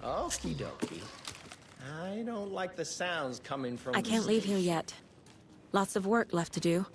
Okie dokie. I don't like the sounds coming from I the can't leave here station. yet. Lots of work left to do.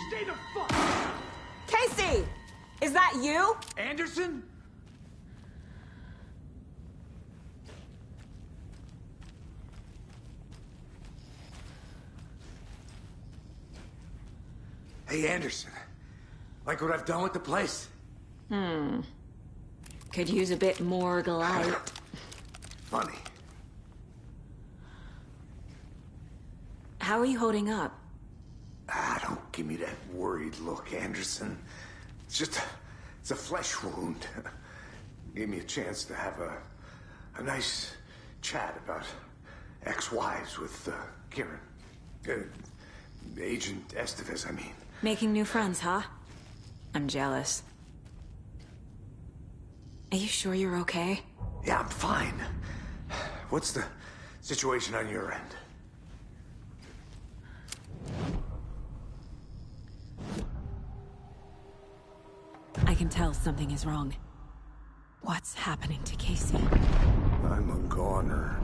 Stay the fuck! Casey! Is that you? Anderson? Hey, Anderson. Like what I've done with the place? Could use a bit more light. Funny. How are you holding up? Don't give me that worried look, Anderson. It's a flesh wound. Gave me a chance to have a nice chat about ex-wives with Kieran. Agent Estevez, I mean. Making new friends, huh? I'm jealous. Are you sure you're okay? Yeah, I'm fine. What's the situation on your end? I can tell something is wrong. What's happening to Casey? I'm a goner.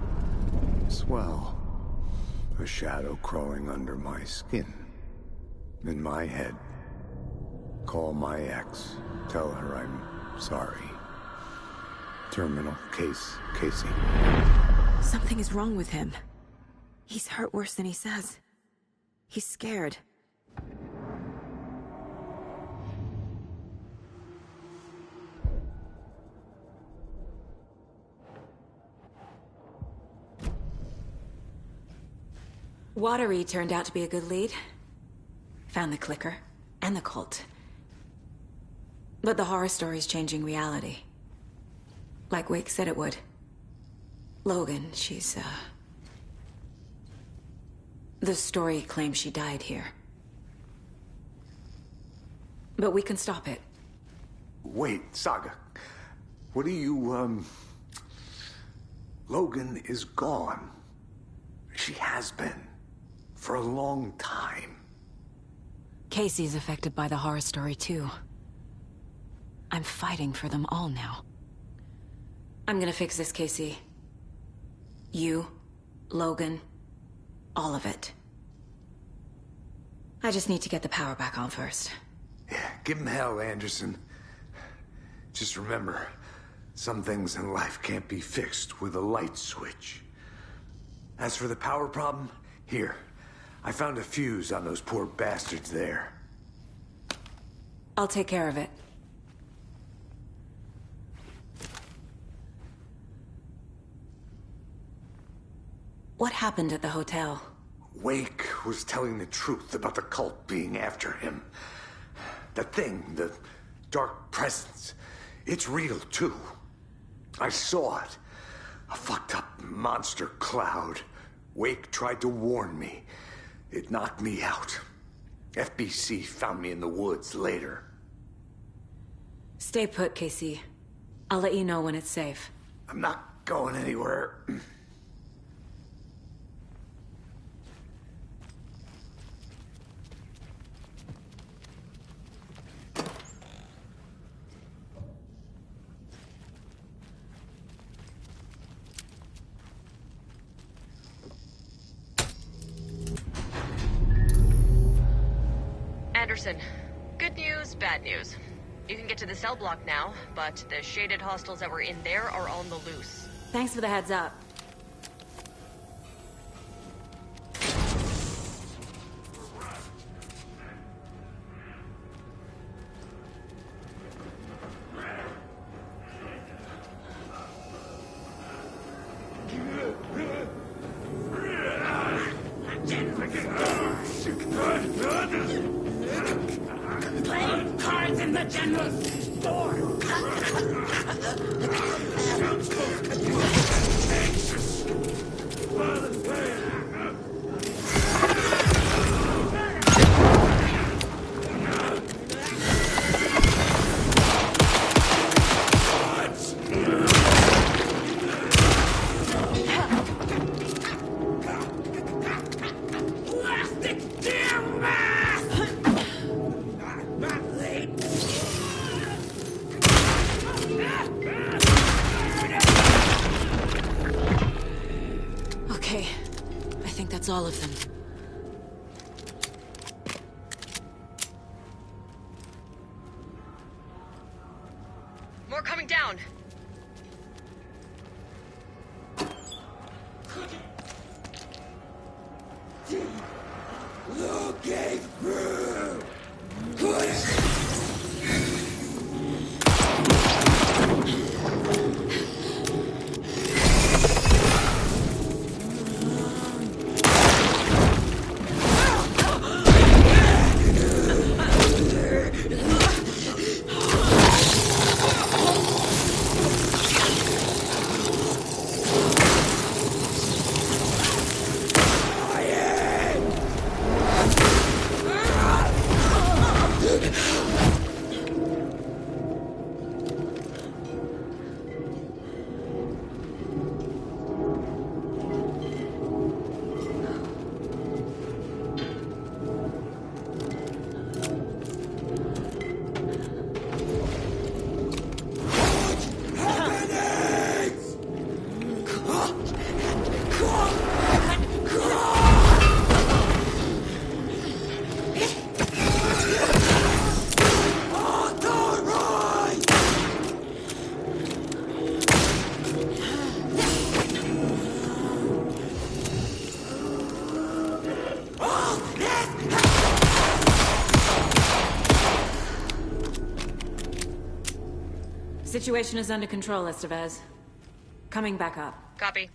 Swell. A shadow crawling under my skin. In my head. Call my ex. Tell her I'm sorry. Terminal case, Casey. Something is wrong with him. He's hurt worse than he says. He's scared. Watery turned out to be a good lead. Found the clicker and the cult. But the horror story's changing reality. Like Wake said it would. Logan, she's, the story claims she died here. But we can stop it. Wait, Saga. What do you, Logan is gone. She has been. For a long time. Casey's affected by the horror story too. I'm fighting for them all now. I'm gonna fix this, Casey. You, Logan, all of it. I just need to get the power back on first. Yeah, give him hell, Anderson. Just remember, some things in life can't be fixed with a light switch. As for the power problem, here. I found a fuse on those poor bastards there. I'll take care of it. What happened at the hotel? Wake was telling the truth about the cult being after him. The thing, the dark presence, it's real too. I saw it. A fucked up monster cloud. Wake tried to warn me. It knocked me out. FBC found me in the woods later. Stay put, Casey. I'll let you know when it's safe. I'm not going anywhere. Anderson, good news, bad news. You can get to the cell block now, but the shaded hostiles that were in there are on the loose. Thanks for the heads up. Playing cards in the general store. Plastic dear mask! Okay. I think that's all of them. More coming down. Looking through! Situation is under control, Estevez. Coming back up. Copy.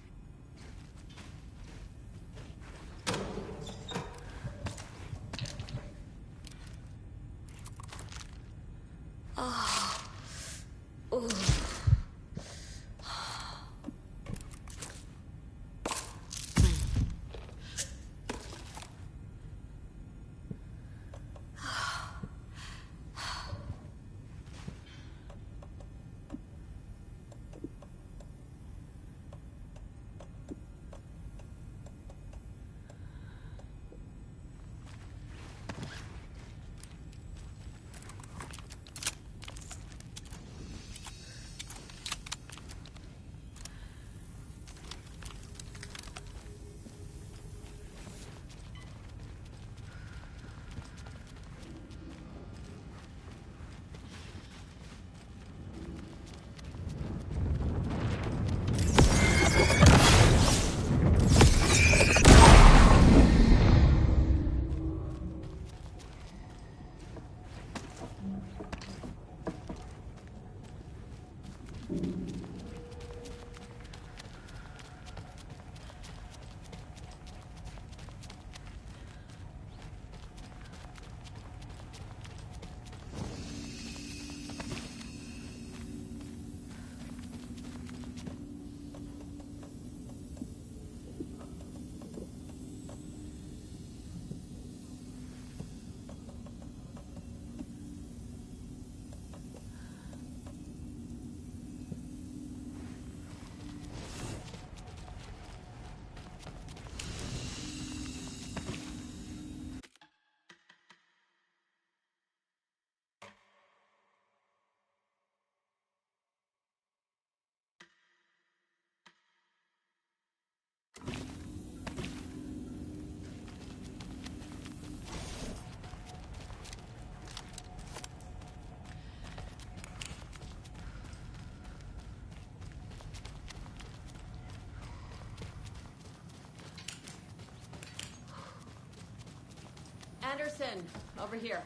Anderson, over here.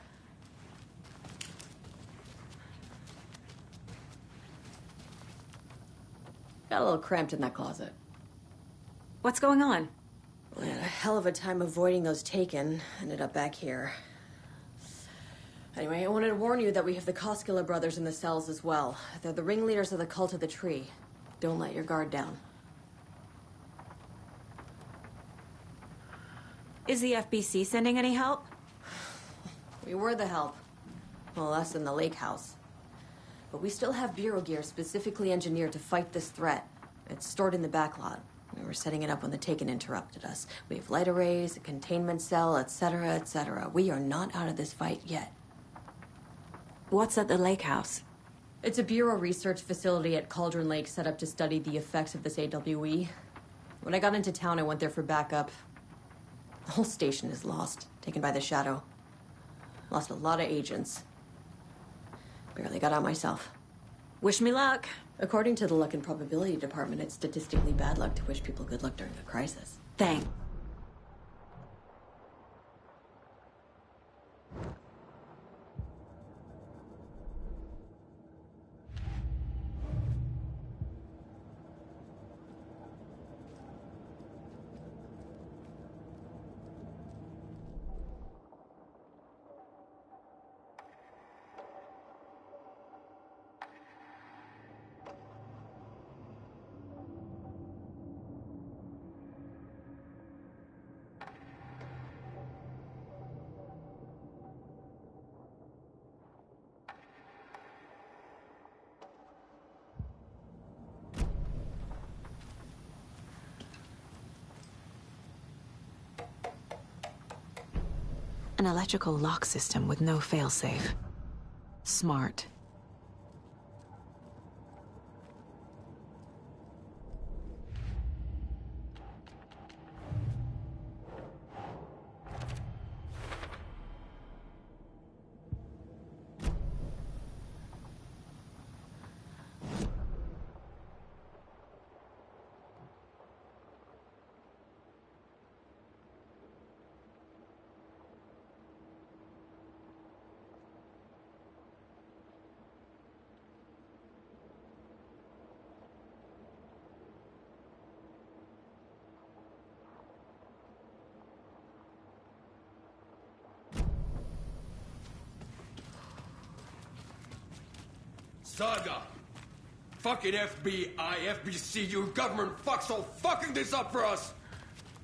Got a little cramped in that closet. What's going on? We had a hell of a time avoiding those taken. Ended up back here. Anyway, I wanted to warn you that we have the Koskela brothers in the cells as well. They're the ringleaders of the Cult of the Tree. Don't let your guard down. Is the FBC sending any help? We were the help. Well, us in the lake house. But we still have Bureau gear specifically engineered to fight this threat. It's stored in the backlot. We were setting it up when the Taken interrupted us. We have light arrays, a containment cell, etc., etc. We are not out of this fight yet. What's at the lake house? It's a Bureau research facility at Cauldron Lake set up to study the effects of this AWE. When I got into town, I went there for backup. The whole station is lost, taken by the Shadow. Lost a lot of agents. Barely got out myself. Wish me luck. According to the Luck and Probability Department, it's statistically bad luck to wish people good luck during a crisis. Thanks. An electrical lock system with no failsafe. Smart. Saga! Fucking FBI, FBC, your government fucks all fucking this up for us!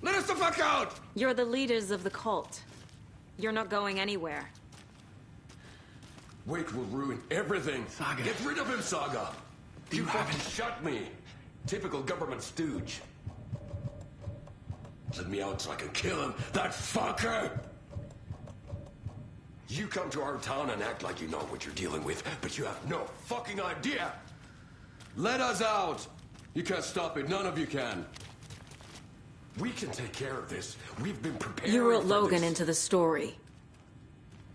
Let us the fuck out! You're the leaders of the cult. You're not going anywhere. Wake will ruin everything. Saga. Get rid of him, Saga! You fucking shut me! Typical government stooge. Let me out so I can kill him, that fucker! You come to our town and act like you know what you're dealing with, but you have no fucking idea! Let us out! You can't stop it, none of you can. We can take care of this. We've been preparing You wrote for Logan this. into the story.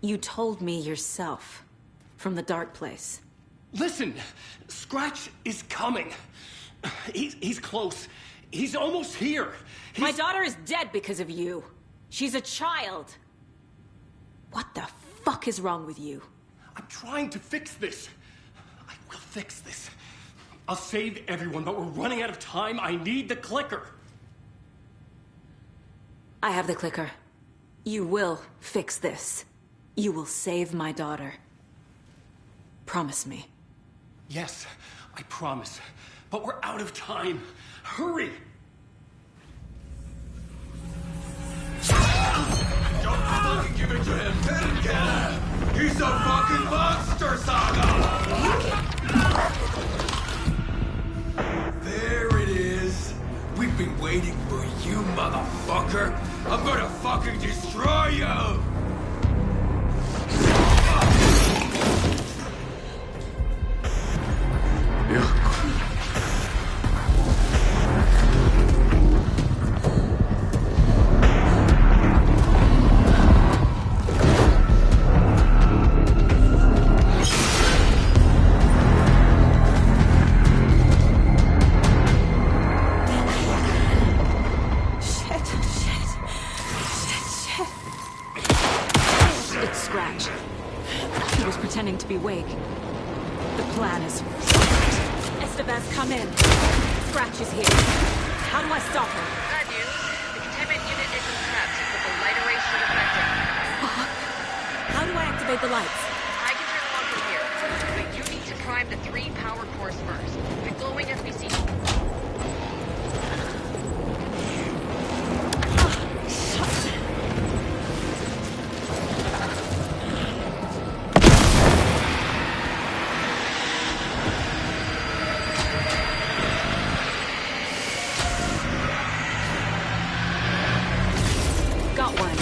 You told me yourself. From the dark place. Listen, Scratch is coming. He's close. He's almost here. My daughter is dead because of you. She's a child. What the fuck is wrong with you? I'm trying to fix this. I will fix this. I'll save everyone, but we're running out of time. I need the clicker. I have the clicker. You will fix this. You will save my daughter. Promise me. Yes, I promise. But we're out of time. Hurry! Don't fucking give it to him! Let him get him! He's a fucking monster, Saga! There it is! We've been waiting for you, motherfucker! I'm gonna fucking destroy you! Estevez, come in. Scratch is here. How do I stop him? Bad news. The containment unit isn't trapped, but the light array should affect it. How do I activate the lights? I can turn them on from here, but you need to prime the 3 power cores first. The glowing SBC. Got one.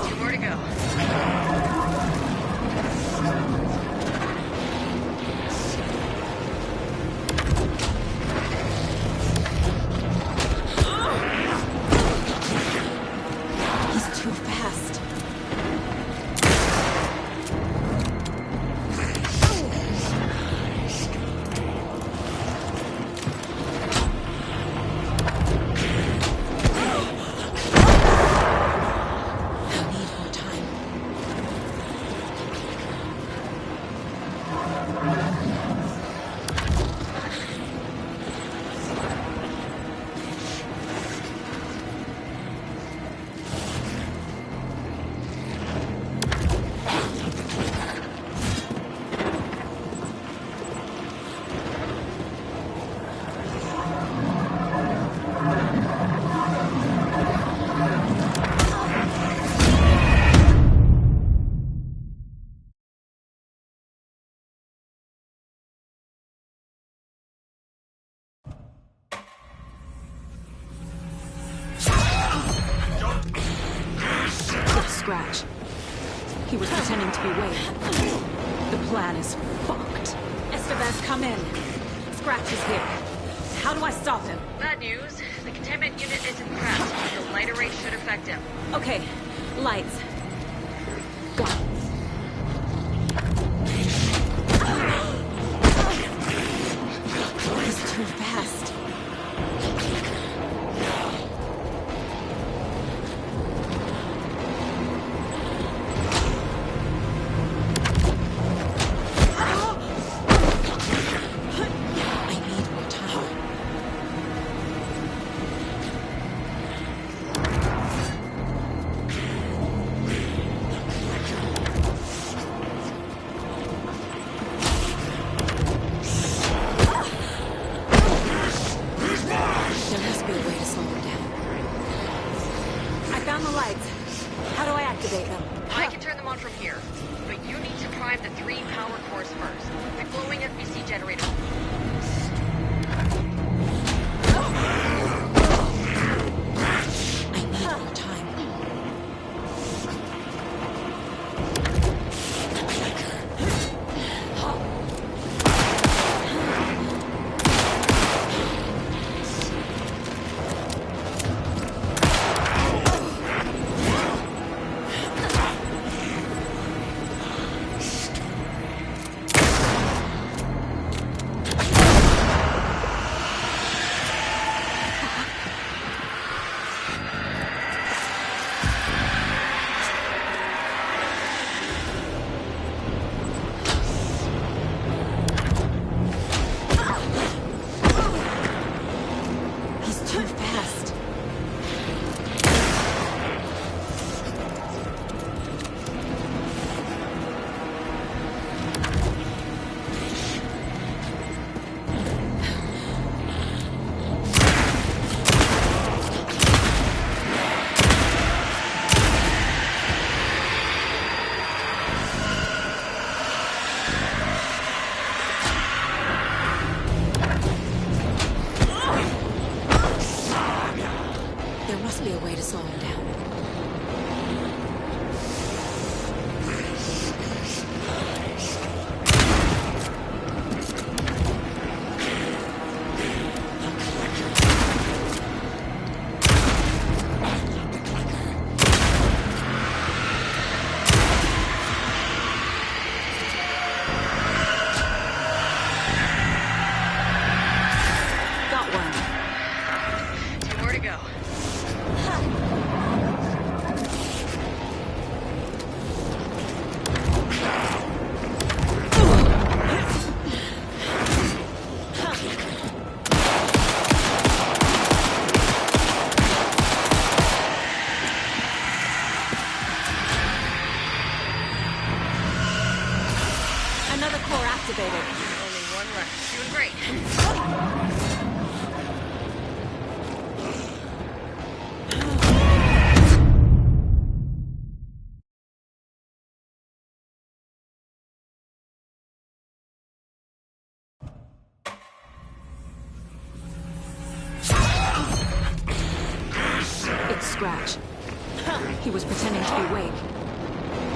2 more to go. He's too fast. I need more time. It's Scratch. He was pretending to be Wade. The plan is fucked. Estevez, come in. Scratch is here. How do I stop him? Bad news. The containment unit isn't trapped, but the light array should affect him. Okay, lights. Go. He's too fast. I need more time. Doing great. It's Scratch. He was pretending to be Wake.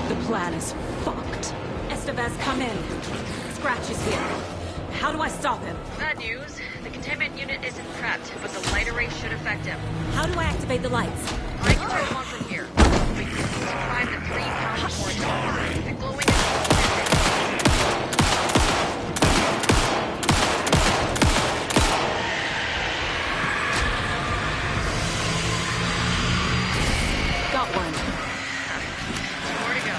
The plan is fucked. Estevez, come in. Scratch is here. How do I stop him? Bad news. The containment unit isn't prepped, but the light array should affect him. How do I activate the lights? I can turn them on from here. We need to prime the 3 power cores. The glowing Got one. more to go.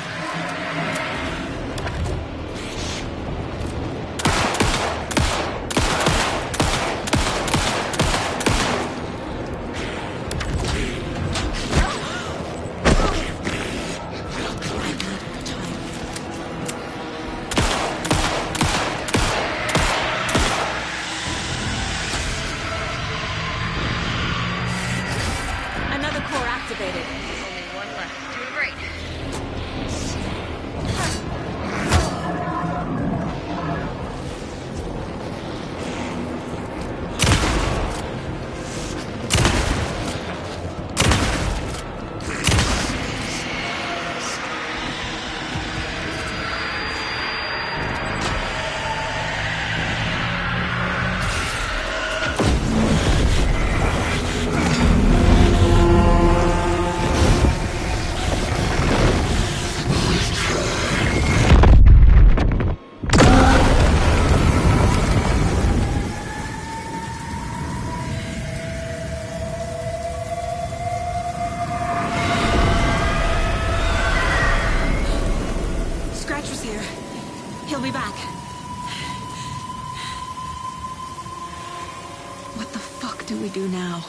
Another core activated. Only one left. Doing great. Scratch was here. He'll be back. What the fuck do we do now?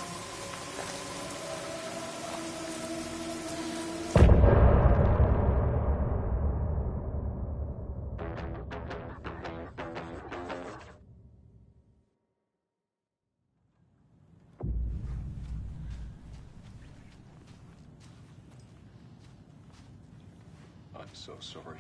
I'm so sorry.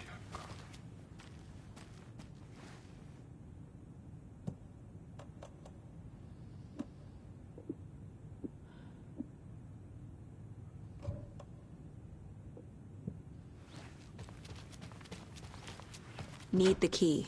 Need the key.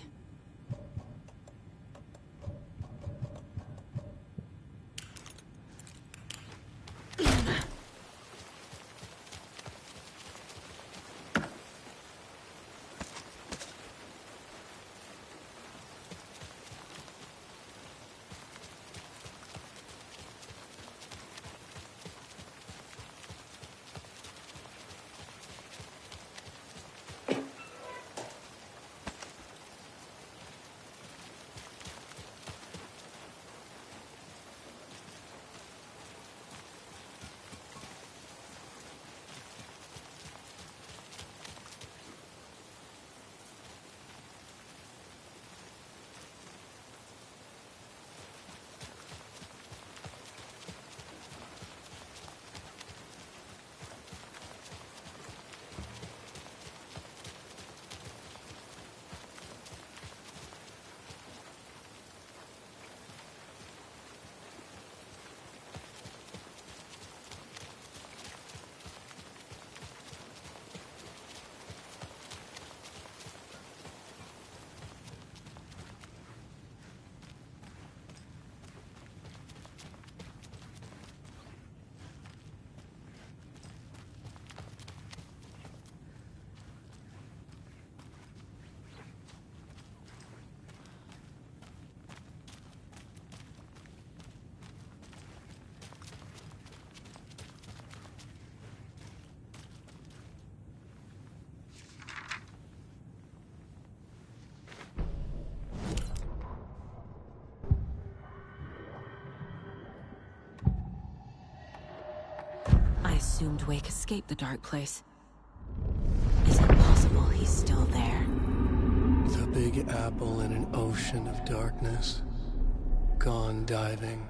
I assumed Wake escaped the dark place. Is it possible he's still there? The big apple in an ocean of darkness. Gone diving.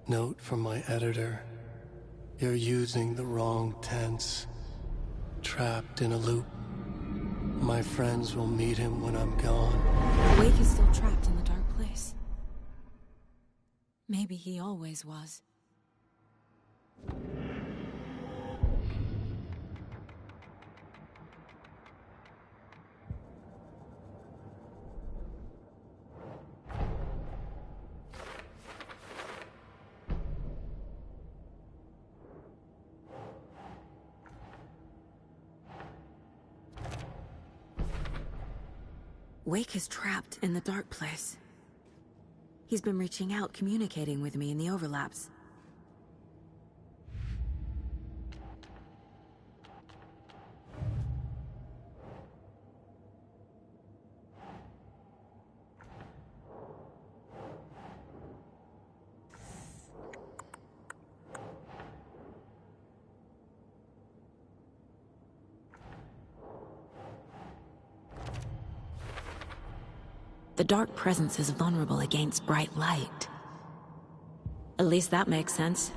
Note from my editor. You're using the wrong tense. Trapped in a loop. My friends will meet him when I'm gone. Wake is still trapped in the dark place. Maybe he always was. Wake is trapped in the dark place. He's been reaching out, communicating with me in the overlaps. The dark presence is vulnerable against bright light. At least that makes sense.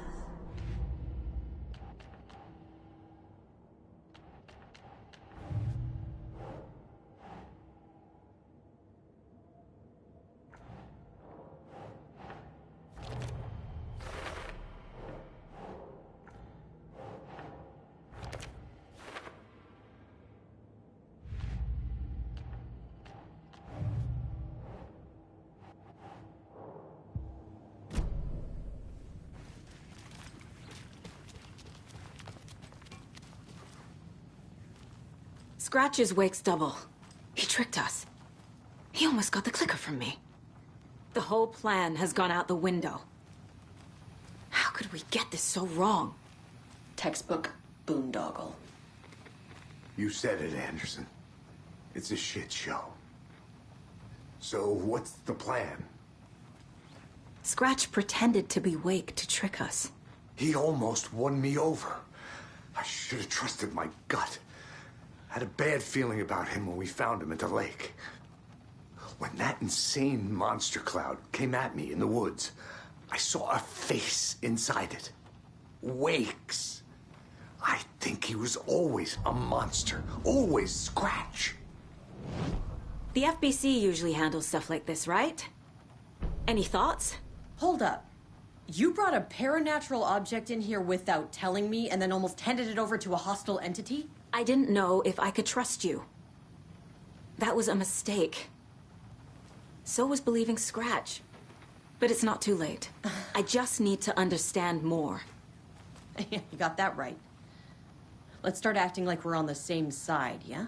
Scratch is Wake's double. He tricked us. He almost got the clicker from me. The whole plan has gone out the window. How could we get this so wrong? Textbook boondoggle. You said it, Anderson. It's a shit show. So what's the plan? Scratch pretended to be Wake to trick us. He almost won me over. I should have trusted my gut. I had a bad feeling about him when we found him at the lake. When that insane monster cloud came at me in the woods, I saw a face inside it. Wake's. I think he was always a monster. Always Scratch. The FBC usually handles stuff like this, right? Any thoughts? Hold up. You brought a paranatural object in here without telling me and then almost handed it over to a hostile entity? I didn't know if I could trust you. That was a mistake. So was believing Scratch. But it's not too late. I just need to understand more. You got that right. Let's start acting like we're on the same side, yeah?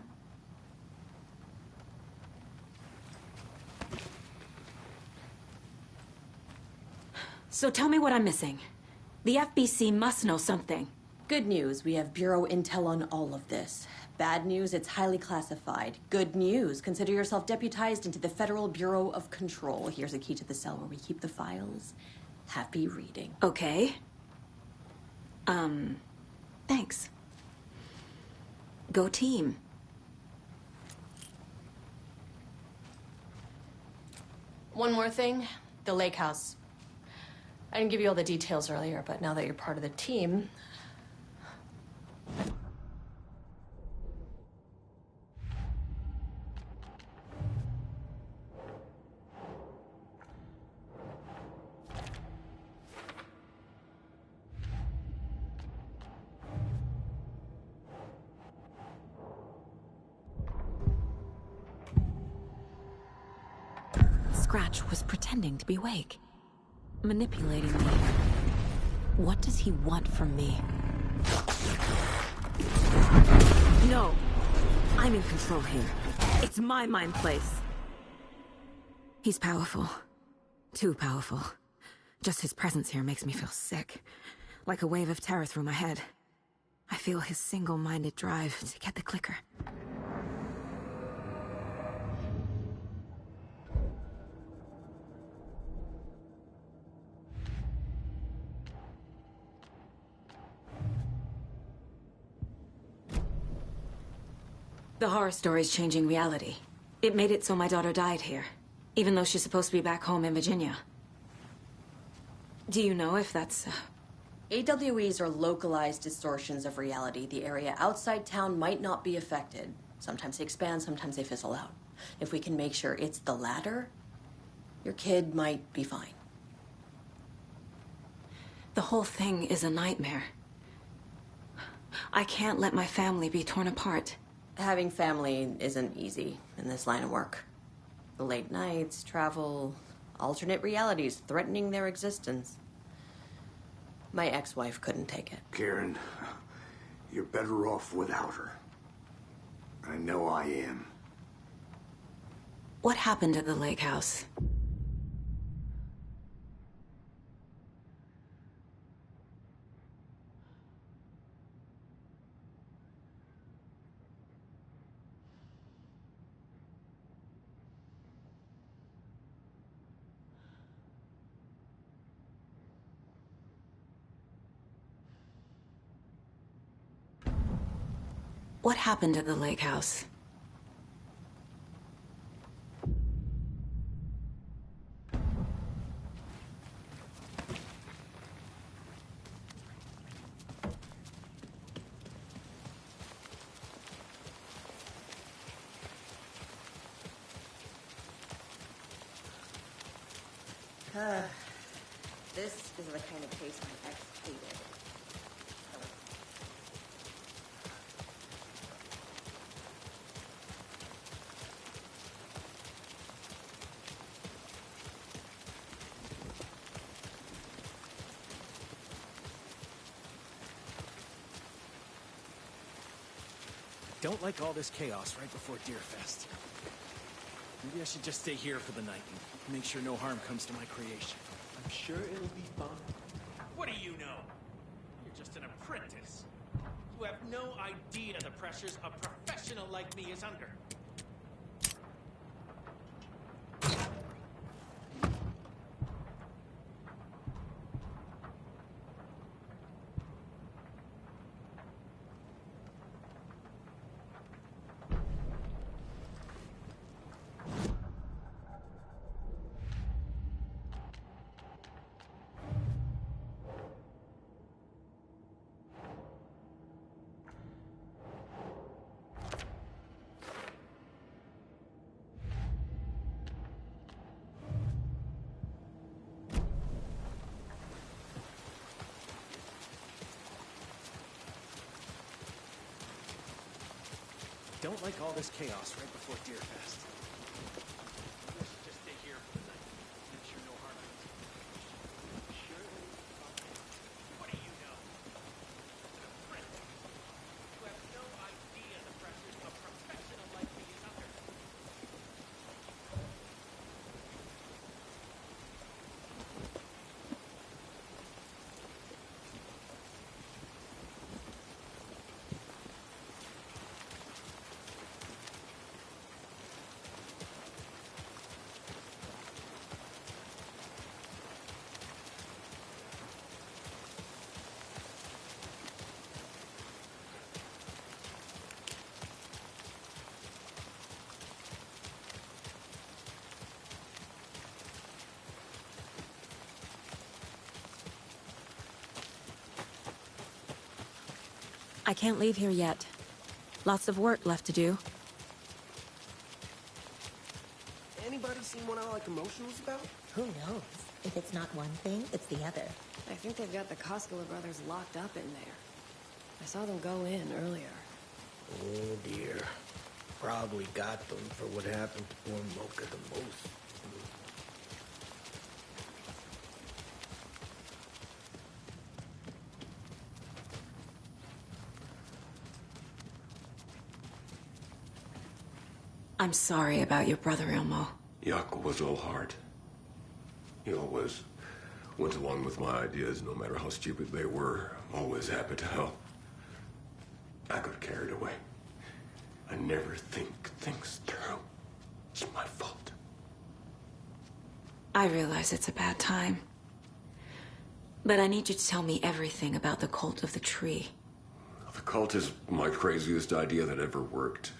So tell me what I'm missing. The FBC must know something. Good news, we have Bureau intel on all of this. Bad news, it's highly classified. Good news, consider yourself deputized into the Federal Bureau of Control. Here's a key to the cell where we keep the files. Happy reading. Okay. Thanks. Go team. One more thing, the lake house. I didn't give you all the details earlier, but now that you're part of the team... Scratch was pretending to be Wake. Manipulating me. What does he want from me? No! I'm in control here. It's my mind place. He's powerful. Too powerful. Just his presence here makes me feel sick. Like a wave of terror through my head. I feel his single-minded drive to get the clicker. The horror story's changing reality. It made it so my daughter died here, even though she's supposed to be back home in Virginia. Do you know if that's... AWEs are localized distortions of reality. The area outside town might not be affected. Sometimes they expand, sometimes they fizzle out. If we can make sure it's the latter, your kid might be fine. The whole thing is a nightmare. I can't let my family be torn apart. Having family isn't easy in this line of work. The late nights, travel, alternate realities threatening their existence. My ex-wife couldn't take it. Karen, you're better off without her. I know I am. What happened at the lake house? What happened at the lake house? This is the kind of case my ex hated. Don't like all this chaos right before Deerfest. Maybe I should just stay here for the night and make sure no harm comes to my creation. I'm sure it'll be fine. What do you know? You're just an apprentice. You have no idea the pressures a professional like me is under. Don't like all this chaos right before Deerfest. Maybe I should just stay here for the night. Make sure no harm comes. Sure. What do you know? An apprentice. You have no idea the pressures a professional like me is under. I can't leave here yet. Lots of work left to do. Anybody seen what I like emotionals about? Who knows? If it's not one thing, it's the other. I think they've got the Koskela brothers locked up in there. I saw them go in earlier. Oh dear. Probably got them for what happened to poor Mocha the most. I'm sorry about your brother, Ilmo. Yaakov was all heart. He always went along with my ideas, no matter how stupid they were. Always happy to help. I got carried away. I never think things through. It's my fault. I realize it's a bad time. But I need you to tell me everything about the Cult of the Tree. The cult is my craziest idea that ever worked.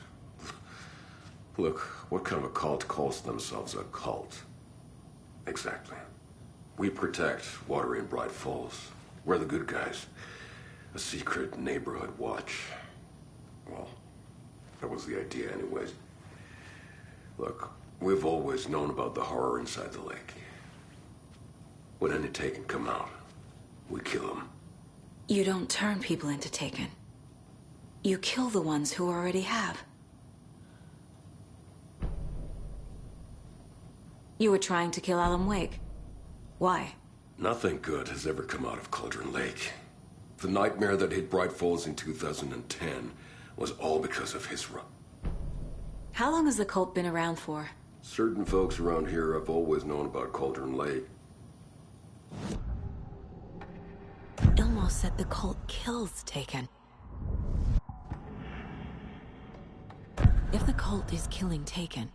Look, what kind of a cult calls themselves a cult? Exactly. We protect Watery and Bright Falls. We're the good guys. A secret neighborhood watch. Well, that was the idea anyways. Look, we've always known about the horror inside the lake. When any Taken come out, we kill them. You don't turn people into Taken. You kill the ones who already have. You were trying to kill Alan Wake. Why? Nothing good has ever come out of Cauldron Lake. The nightmare that hit Bright Falls in 2010 was all because of his run. How long has the cult been around for? Certain folks around here have always known about Cauldron Lake. Ilmo said the cult kills Taken. If the cult is killing Taken,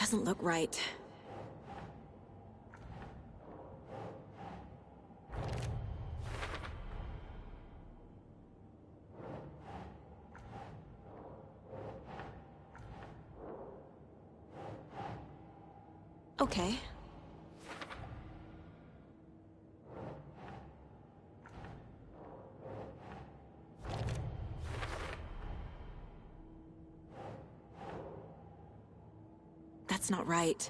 doesn't look right. Okay. That's not right.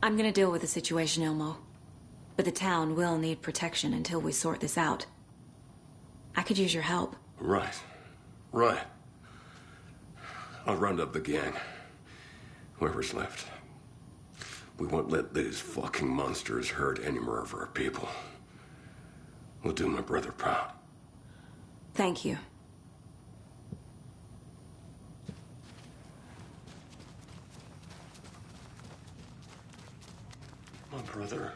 I'm gonna deal with the situation, Ilmo. But the town will need protection until we sort this out. I could use your help. Right. Right. I'll round up the gang. Whoever's left. We won't let these fucking monsters hurt any more of our people. We'll do my brother proud. Thank you. My brother.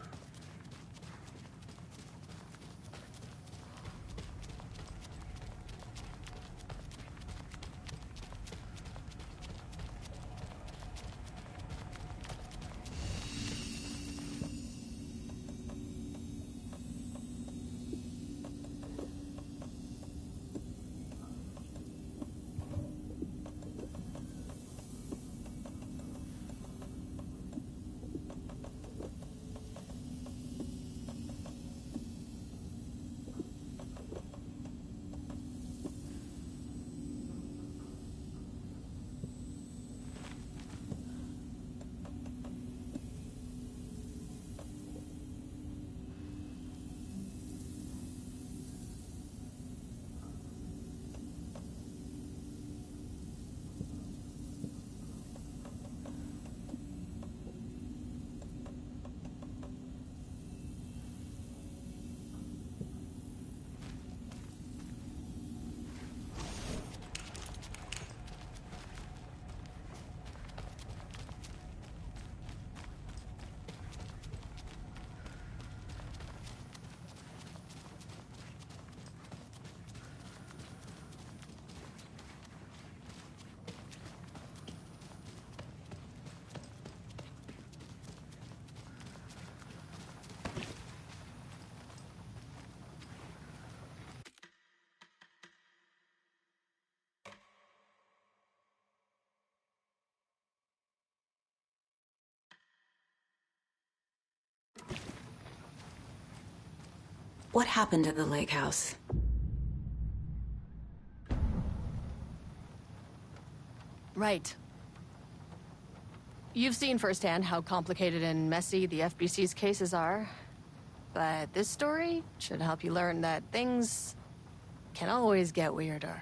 What happened at the lake house? Right. You've seen firsthand how complicated and messy the FBC's cases are. But this story should help you learn that things can always get weirder.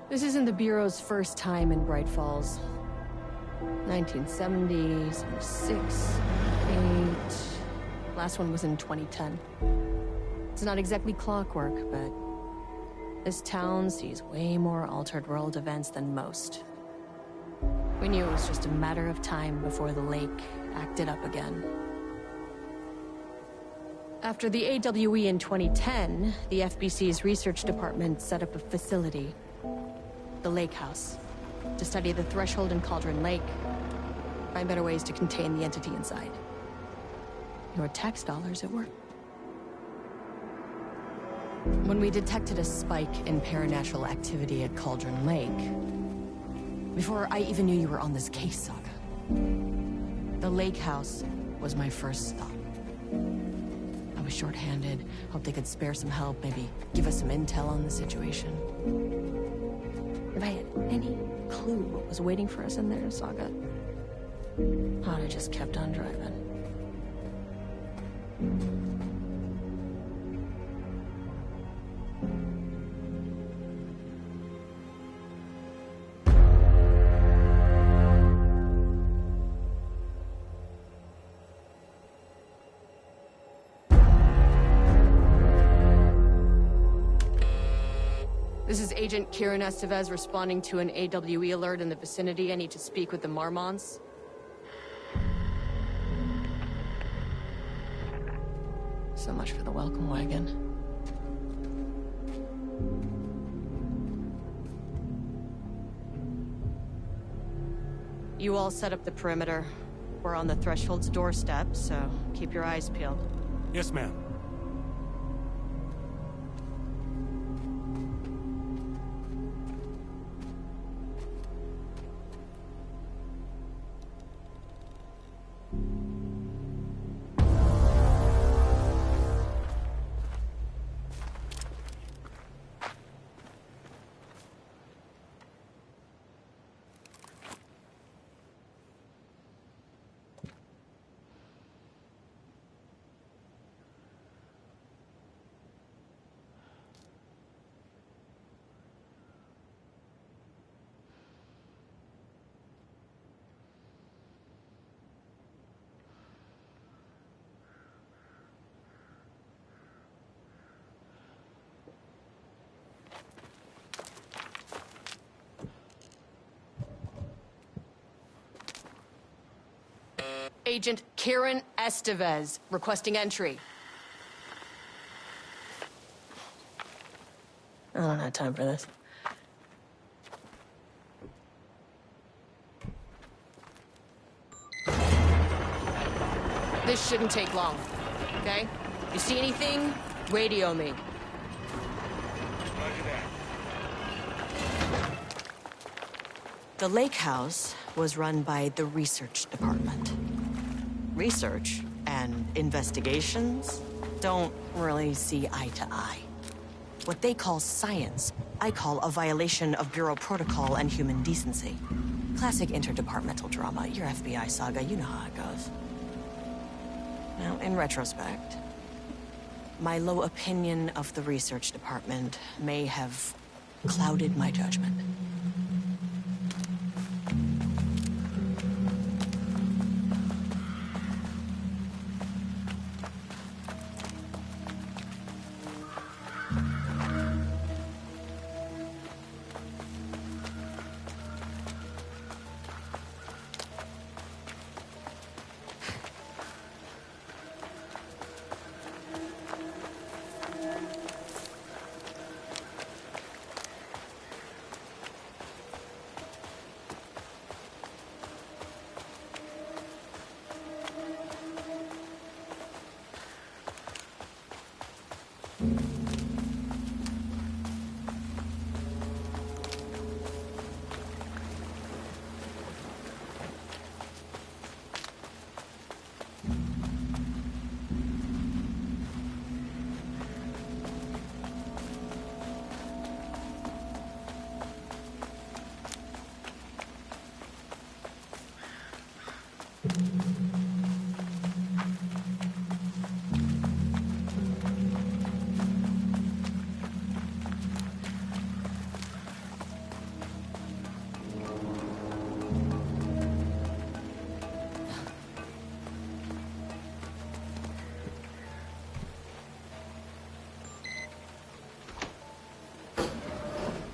This isn't the Bureau's first time in Bright Falls. 1970, 76, 8... Last one was in 2010. It's not exactly clockwork, but this town sees way more altered world events than most. We knew it was just a matter of time before the lake acted up again. After the AWE in 2010, the FBC's research department set up a facility, the Lake House, to study the Threshold and Cauldron Lake, find better ways to contain the entity inside. Your tax dollars at work. When we detected a spike in paranatural activity at Cauldron Lake, before I even knew you were on this case, Saga, the Lake House was my first stop. I was short-handed, hoped they could spare some help, maybe give us some intel on the situation. If I had any clue what was waiting for us in there, Saga, I'd have just kept on driving. This is Agent Kieran Estevez responding to an AWE alert in the vicinity. I need to speak with the Marmonts. So much for the welcome wagon. You all set up the perimeter. We're on the Threshold's doorstep, so keep your eyes peeled. Yes, ma'am. Agent Kieran Estevez, requesting entry. I don't have time for this. This shouldn't take long, okay? You see anything, radio me. The Lake House was run by the research department. Research and investigations don't really see eye to eye. What they call science, I call a violation of Bureau protocol and human decency. Classic interdepartmental drama. Your FBI saga, you know how it goes. Now, in retrospect, my low opinion of the research department may have clouded my judgment.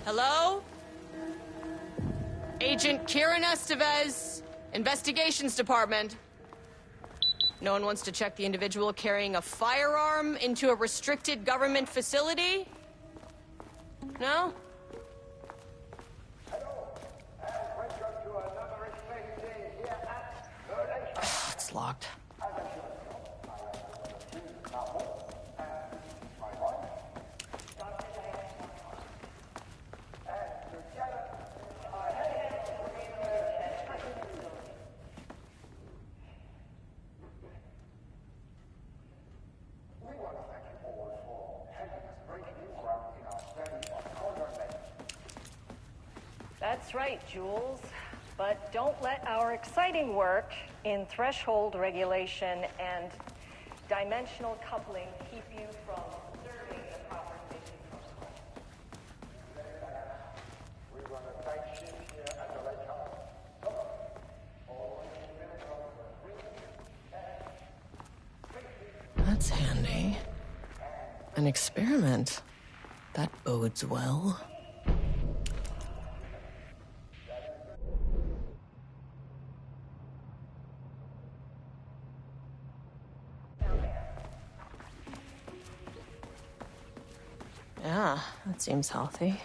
Hello? Agent Kieran Estevez, Investigations Department. No one wants to check the individual carrying a firearm into a restricted government facility? No? It's locked. That's right, Jules. But don't let our exciting work in threshold regulation and dimensional coupling keep you from observing the proper safety protocol. That's handy. An experiment. That bodes well. Yeah, that seems healthy.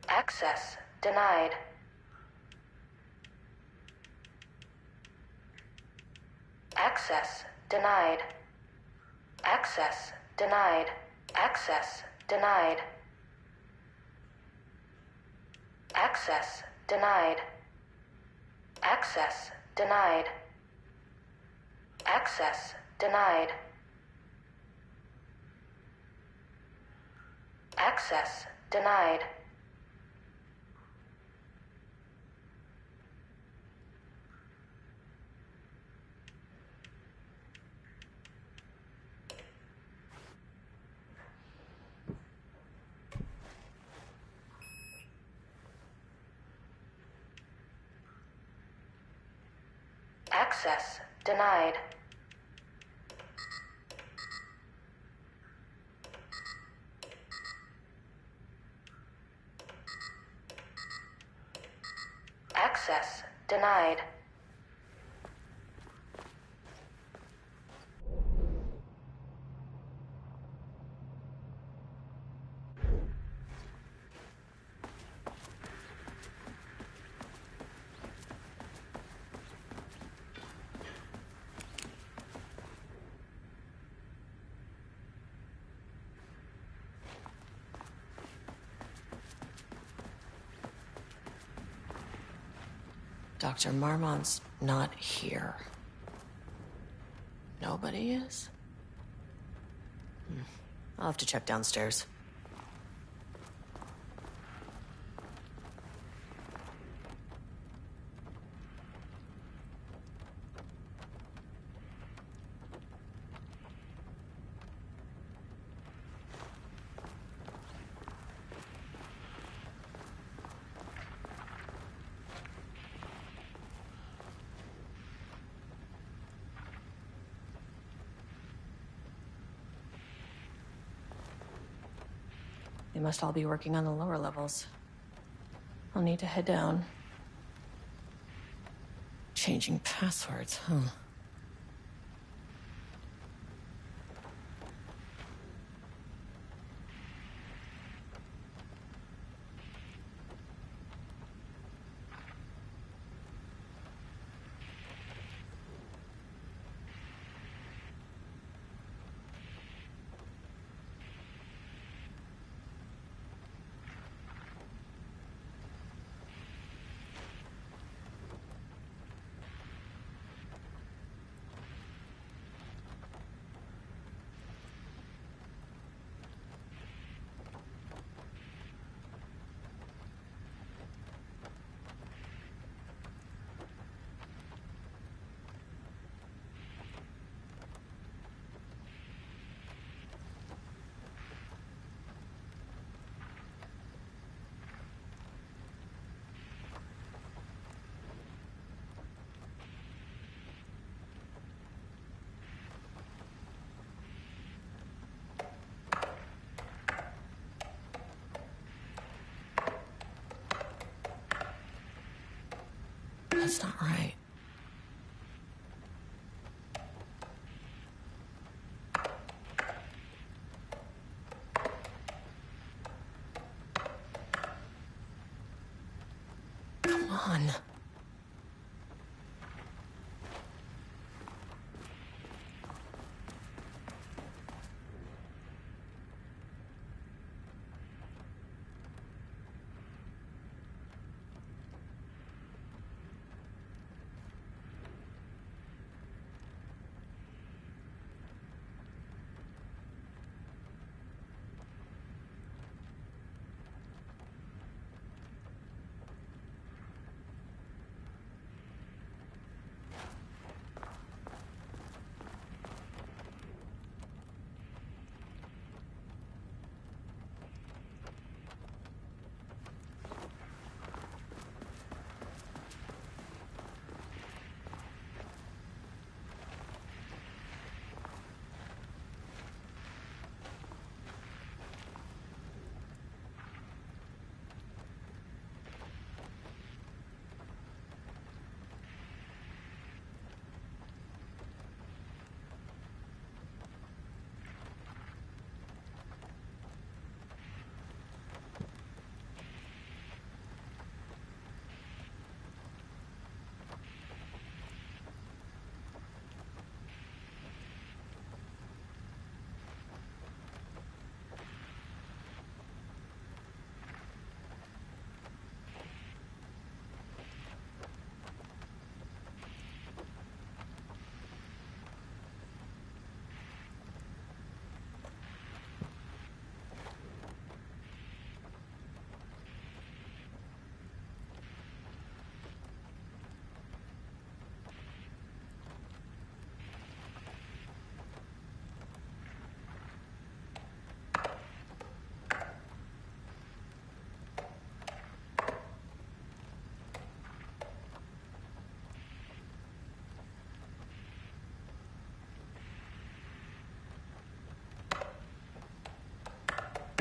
Access denied. Access denied. Access denied. Access denied. Access denied. Access denied. Access denied. Access denied. Access denied. Access denied. Dr. Marmont's not here. Nobody is? I'll have to check downstairs. must all be working on the lower levels. I'll need to head down. Changing passwords, huh? That's not right. Come on.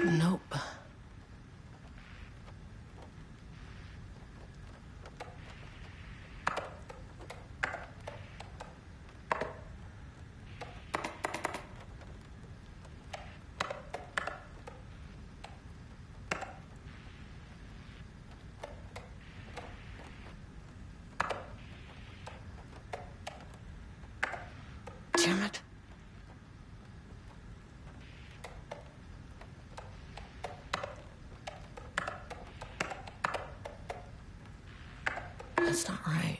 Nope. Damn it. That's not right.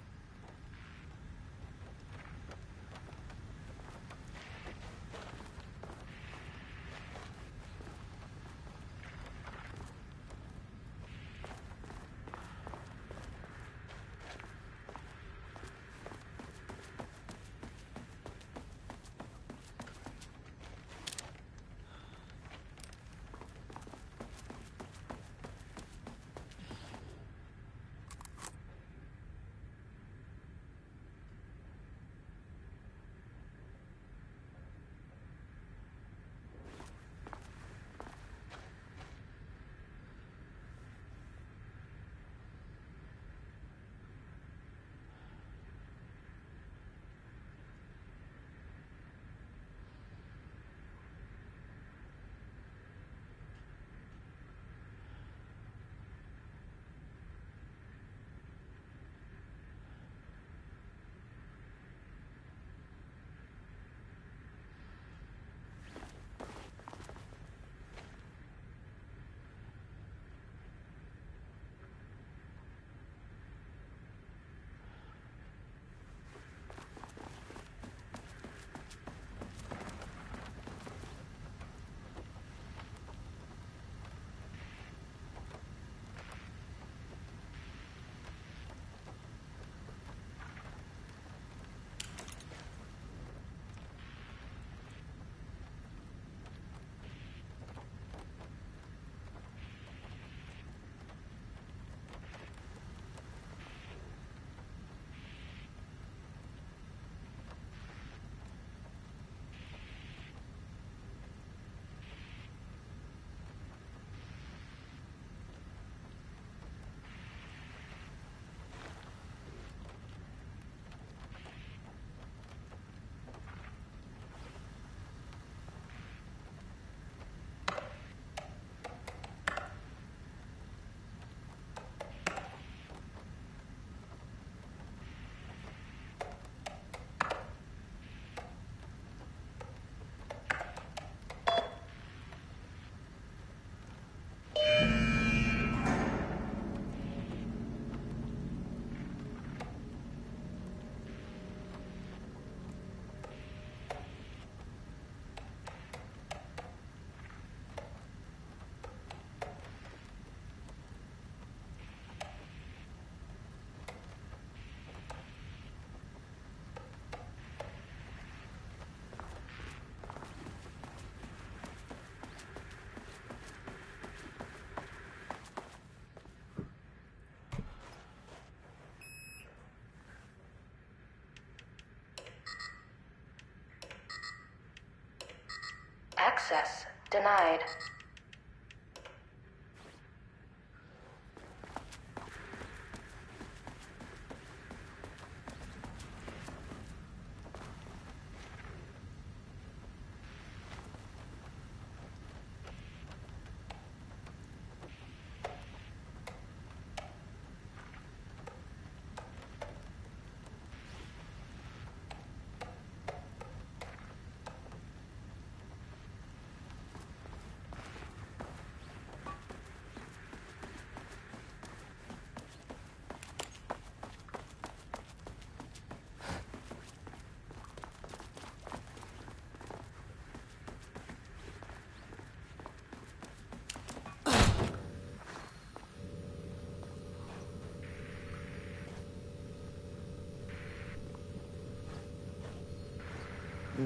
Access denied.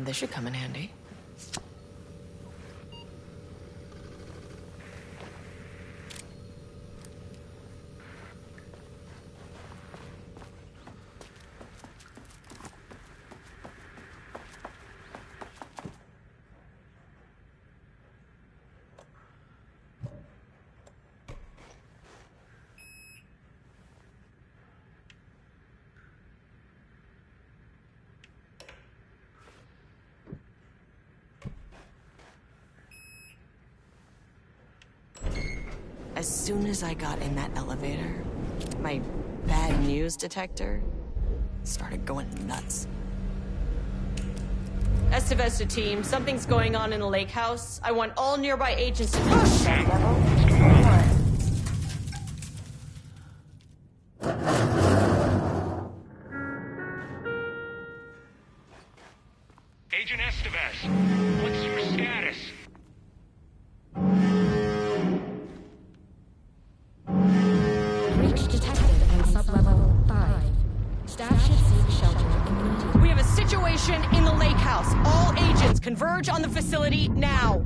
This should come in handy. As soon as I got in that elevator, my bad news detector started going nuts. Estevesta team, something's going on in the lake house. I want all nearby agents to... Oh, shit! Agent Estevez, what's your status? Breach detected at sublevel 5. Staff should seek shelter immediately. We have a situation in the lake house. All agents converge on the facility now.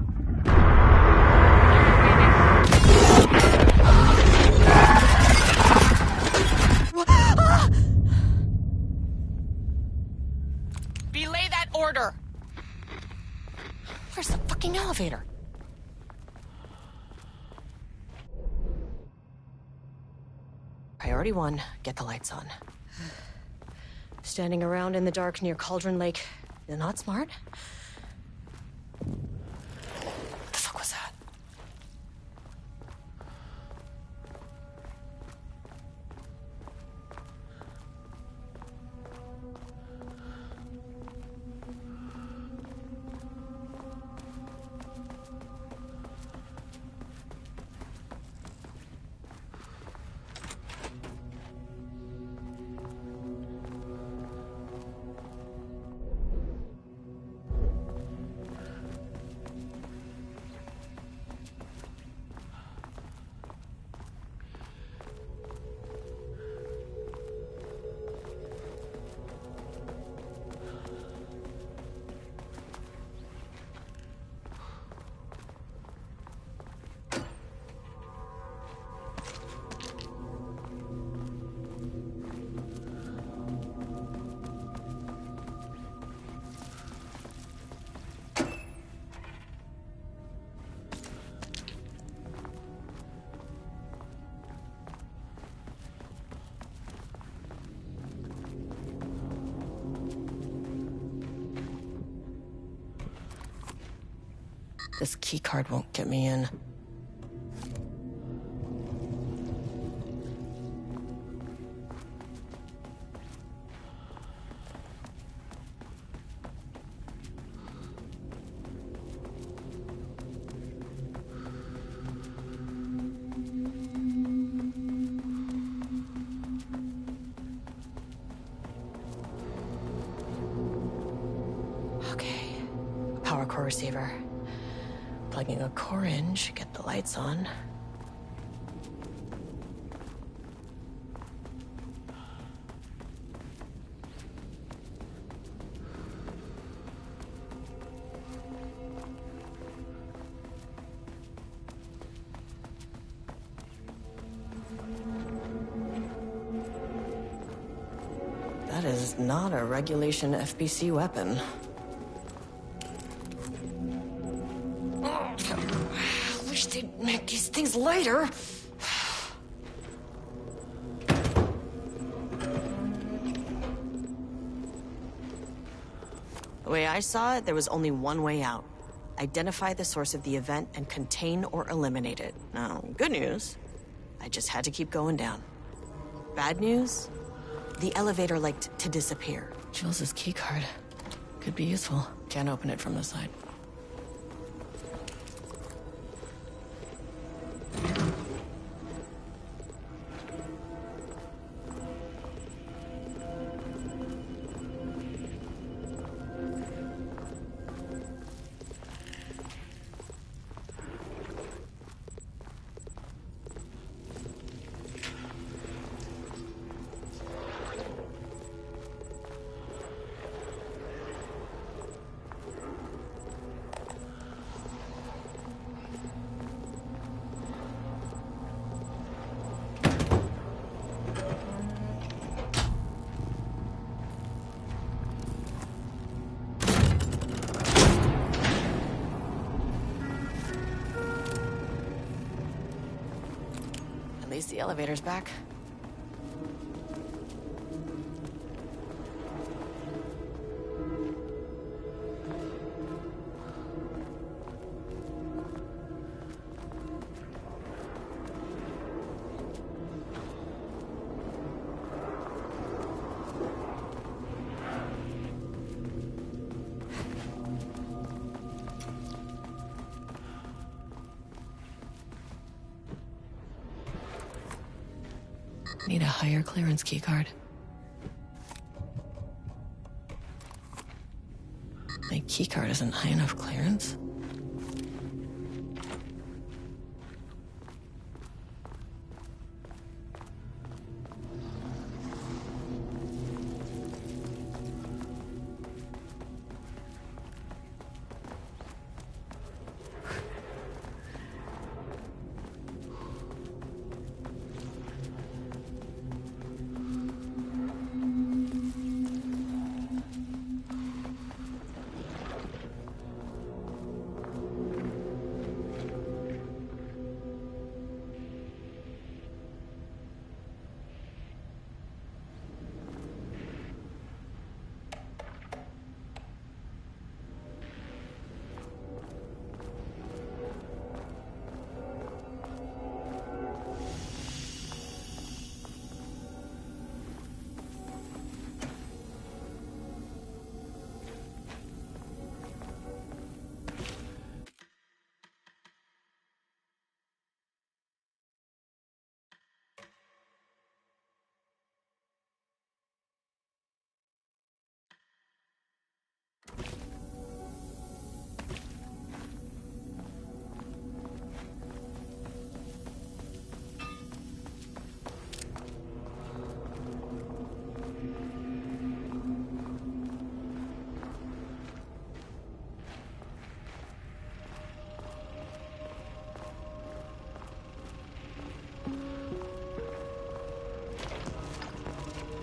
Belay that order. Where's the fucking elevator? Priority 1, get the lights on. Standing around in the dark near Cauldron Lake is not smart. What the fuck was that? This keycard won't get me in. Okay, power core receiver. Plugging a core in should get the lights on. That is not a regulation FBC weapon. they'd make these things lighter. The way I saw it, there was only one way out. Identify the source of the event and contain or eliminate it. Now, good news, I just had to keep going down. Bad news, the elevator liked to disappear. Jules' keycard could be useful. Can't open it from the side. At least the elevator's back. Need a higher clearance keycard. My keycard isn't high enough clearance.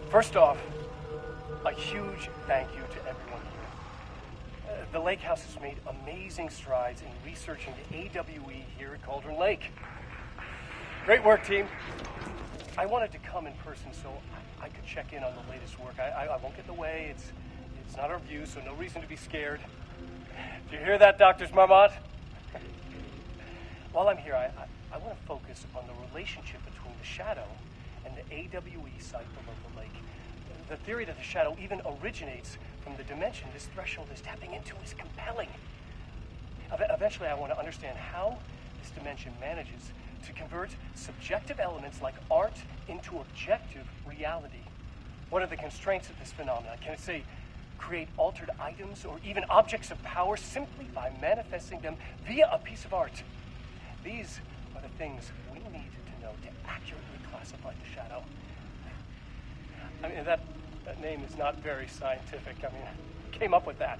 First off, a huge thank you to everyone here. The Lake House has made amazing strides in researching the AWE here at Cauldron Lake. Great work, team. I wanted to come in person so I could check in on the latest work. I won't get in the way. It's not our view, so no reason to be scared. Do you hear that, Drs. Marmont? While I'm here, I want to focus on the relationship between the Shadow and the AWE site below the lake. The theory that the Shadow even originates from the dimension this threshold is tapping into is compelling. Eventually, I want to understand how this dimension manages to convert subjective elements like art into objective reality. What are the constraints of this phenomenon? Can it, say, create altered items or even objects of power simply by manifesting them via a piece of art? These are the things we need to know to accurately classify the Shadow. I mean, that name is not very scientific. I mean, who came up with that?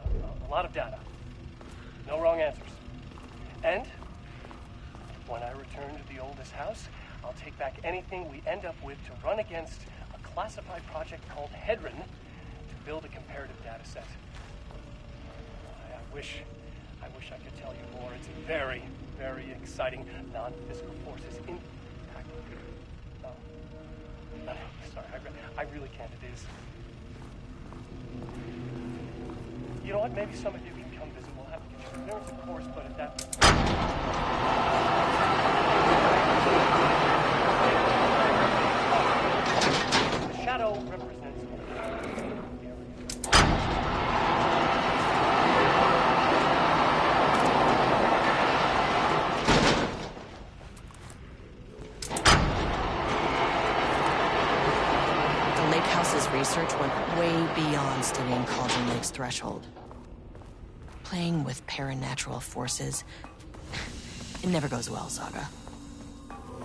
A lot of data. No wrong answers. And When I return to the oldest house, I'll take back anything we end up with to run against a classified project called Hedron to build a comparative data set. I wish I could tell you more. It's very, very exciting. Non-physical forces impact. Oh. No, sorry, I really can't. It is. You know what? Maybe some of you can come visit. We'll have to get your clearance, of course, but at that... The shadow represents... Research went way beyond studying Cauldron Lake's threshold. Playing with paranatural forces, it never goes well, Saga.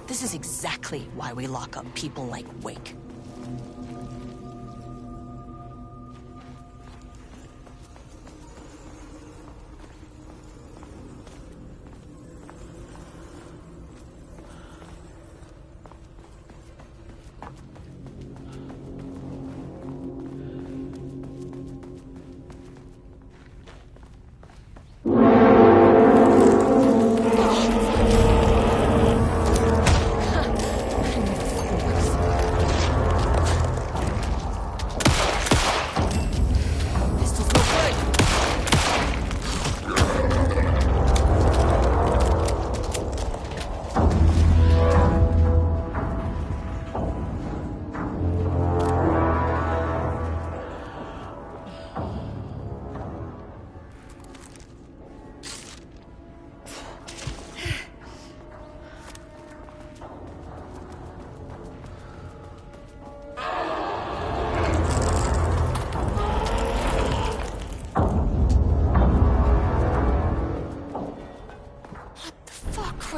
This is exactly why we lock up people like Wake.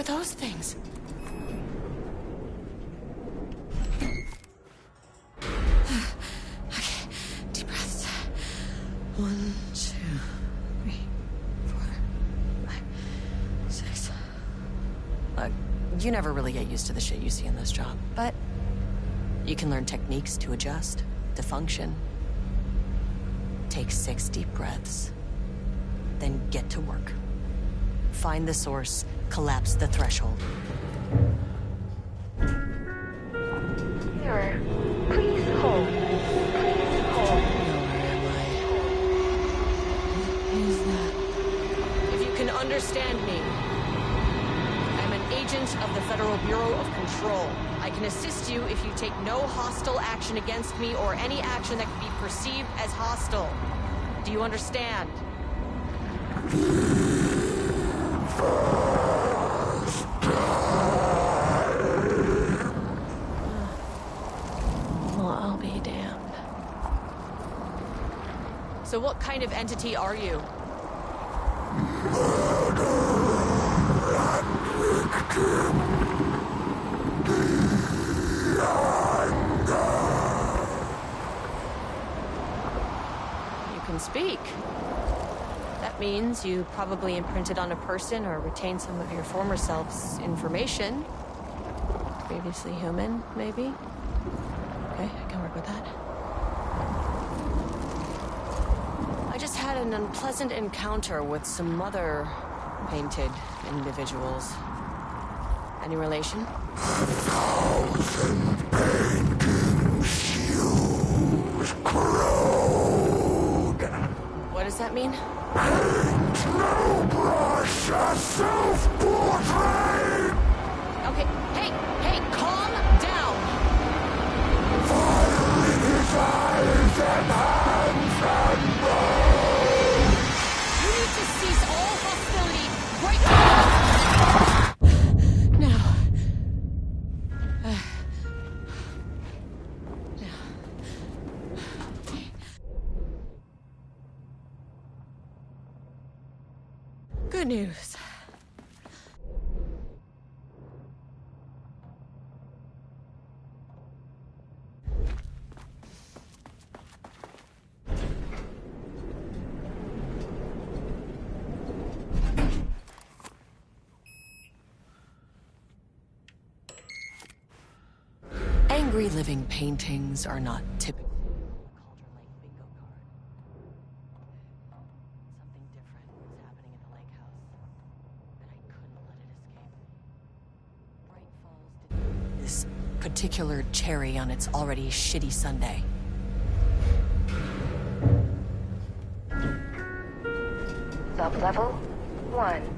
Those things. Okay, deep breaths. 1, 2, 3, 4, 5, 6. Look, you never really get used to the shit you see in this job, but you can learn techniques to adjust, to function. Take 6 deep breaths, then get to work. Find the source. Collapse the threshold. Sir, please hold. Please hold. Where am I? What is that? If you can understand me, I'm an agent of the Federal Bureau of Control. I can assist you if you take no hostile action against me or any action that can be perceived as hostile. Do you understand? Well, I'll be damned. So what kind of entity are you? You can speak. That means you probably imprinted on a person or retained some of your former self's information. Previously human, maybe? Okay, I can work with that. I just had an unpleasant encounter with some other painted individuals. Any relation? 1,000 painting shoes corrode. What does that mean? Paint no brush a self-portrait. Okay, hey, calm down. Fire in his eyes and hands and bones. You need to cease all hostility right now. Now. Good news. Angry living paintings are not typical. Something different was happening in the lake house, and I couldn't let it escape. Bright Falls did this particular cherry on its already shitty Sunday. Sub-level 1.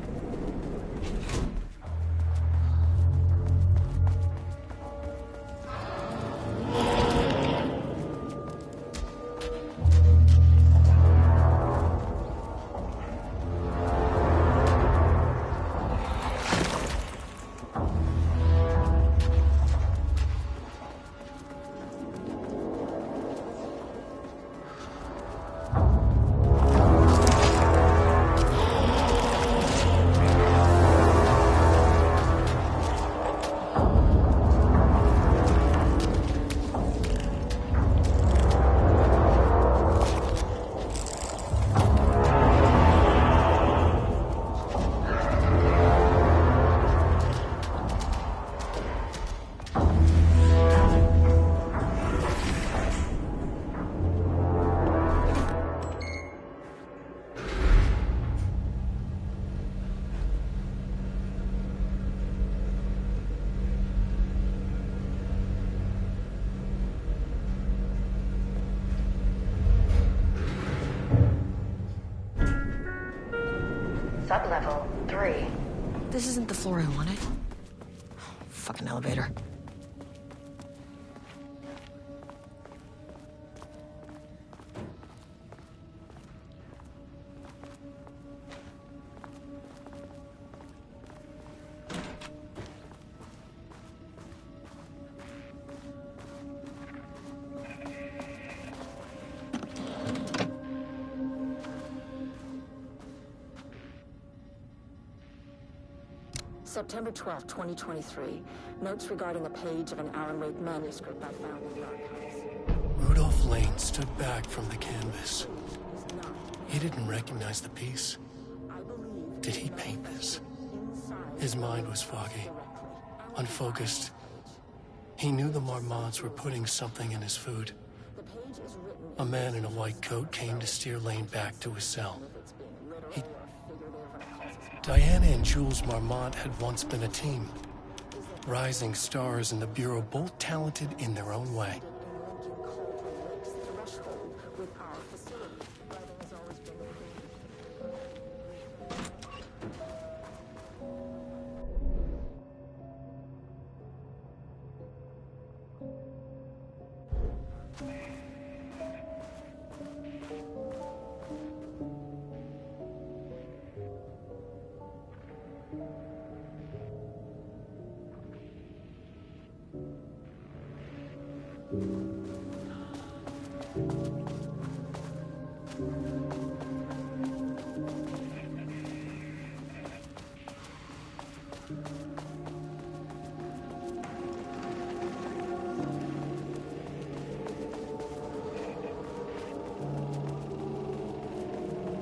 Sub-level 3. This isn't the floor I wanted. Fucking elevator. September 12, 2023. Notes regarding a page of an Alan Wake manuscript I found in the archives. Rudolph Lane stood back from the canvas. He didn't recognize the piece. Did he paint this? His mind was foggy, unfocused. He knew the Marmonts were putting something in his food. A man in a white coat came to steer Lane back to his cell. Diana and Jules Marmont had once been a team. Rising stars in the Bureau, both talented in their own way.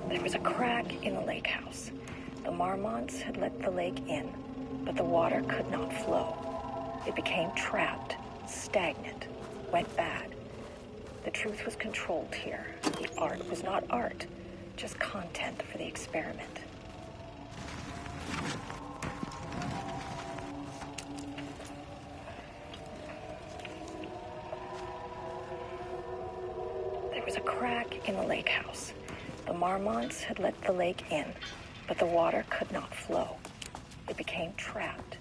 There was a crack in the lake house. The Marmonts had let the lake in, but the water could not flow. It became trapped, stagnant, went bad. The truth was controlled here. The art was not art, just content for the experiment. There was a crack in the lake house. The Marmonts had let the lake in, but the water could not flow. It became trapped,